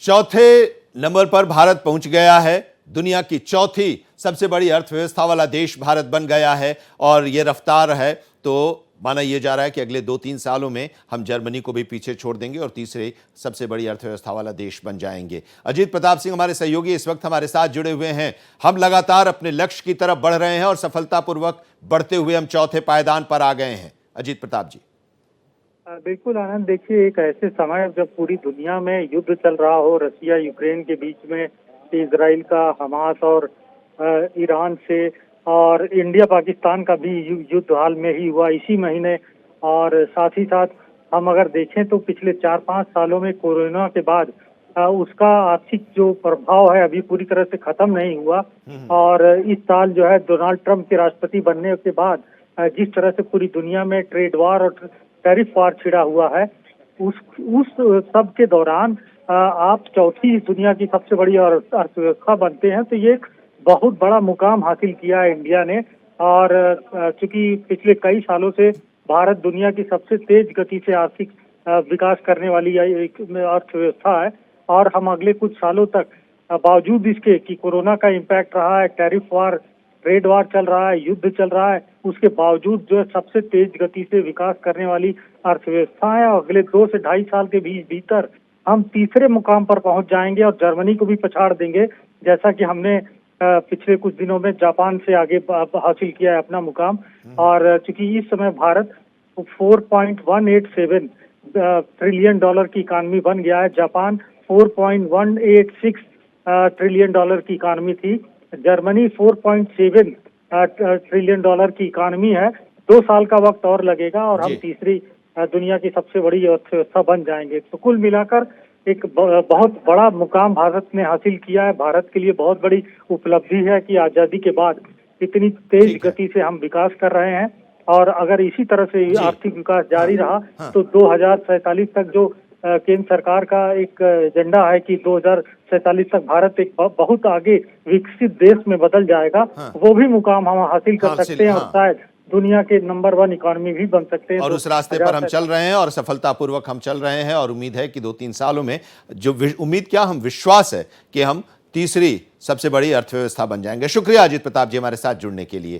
चौथे नंबर पर भारत पहुंच गया है। दुनिया की चौथी सबसे बड़ी अर्थव्यवस्था वाला देश भारत बन गया है और यह रफ्तार है तो माना यह जा रहा है कि अगले 2-3 सालों में हम जर्मनी को भी पीछे छोड़ देंगे और तीसरे सबसे बड़ी अर्थव्यवस्था वाला देश बन जाएंगे। अजीत प्रताप सिंह हमारे सहयोगी इस वक्त हमारे साथ जुड़े हुए हैं। हम लगातार अपने लक्ष्य की तरफ बढ़ रहे हैं और सफलतापूर्वक बढ़ते हुए हम चौथे पायदान पर आ गए हैं। अजीत प्रताप जी। बिल्कुल आनंद, देखिए एक ऐसे समय जब पूरी दुनिया में युद्ध चल रहा हो, रसिया यूक्रेन के बीच में, इजराइल का हमास और ईरान से, और इंडिया पाकिस्तान का भी युद्ध हाल में ही हुआ इसी महीने। और साथ ही साथ हम अगर देखें तो पिछले 4-5 सालों में कोरोना के बाद उसका आर्थिक जो प्रभाव है अभी पूरी तरह से खत्म नहीं हुआ। और इस साल जो है डोनाल्ड ट्रंप के राष्ट्रपति बनने के बाद जिस तरह से पूरी दुनिया में ट्रेड वार और टैरिफ वार छिड़ा हुआ है, उस सब के दौरान आप चौथी दुनिया की सबसे बड़ी अर्थव्यवस्था बनते हैं, तो ये एक बहुत बड़ा मुकाम हासिल किया है इंडिया ने। और चूंकि पिछले कई सालों से भारत दुनिया की सबसे तेज गति से आर्थिक विकास करने वाली एक अर्थव्यवस्था है, और हम अगले कुछ सालों तक बावजूद इसके कि कोरोना का इम्पैक्ट रहा है, टैरिफ वार, ट्रेड वार चल रहा है, युद्ध चल रहा है, उसके बावजूद जो है सबसे तेज गति से विकास करने वाली अर्थव्यवस्था है। और अगले 2 से 2.5 साल के भीतर हम तीसरे मुकाम पर पहुंच जाएंगे और जर्मनी को भी पछाड़ देंगे, जैसा कि हमने पिछले कुछ दिनों में जापान से आगे हासिल किया है अपना मुकाम। और चूंकि इस समय भारत 4.187 ट्रिलियन डॉलर की इकानमी बन गया है, जापान 4.186 ट्रिलियन डॉलर की इकानमी थी, जर्मनी 4.7 ट्रिलियन डॉलर की इकानमी है। 2 साल का वक्त और लगेगा और हम तीसरी दुनिया की सबसे बड़ी अर्थव्यवस्था बन जाएंगे। तो कुल मिलाकर एक बहुत बड़ा मुकाम भारत ने हासिल किया है। भारत के लिए बहुत बड़ी उपलब्धि है कि आजादी के बाद इतनी तेज गति से हम विकास कर रहे हैं, और अगर इसी तरह से आर्थिक विकास जारी रहा तो 2047 तक जो केंद्र सरकार का एक एजेंडा है कि 2047 तक भारत एक बहुत आगे विकसित देश में बदल जाएगा, वो भी मुकाम हम हासिल कर सकते हैं और शायद दुनिया के नंबर 1 इकोनॉमी भी बन सकते हैं। और उस रास्ते पर हम चल रहे हैं और सफलतापूर्वक हम चल रहे हैं और उम्मीद है कि 2-3 सालों में उम्मीद क्या, हम विश्वास है कि हम तीसरी सबसे बड़ी अर्थव्यवस्था बन जाएंगे। शुक्रिया अजीत प्रताप जी हमारे साथ जुड़ने के लिए।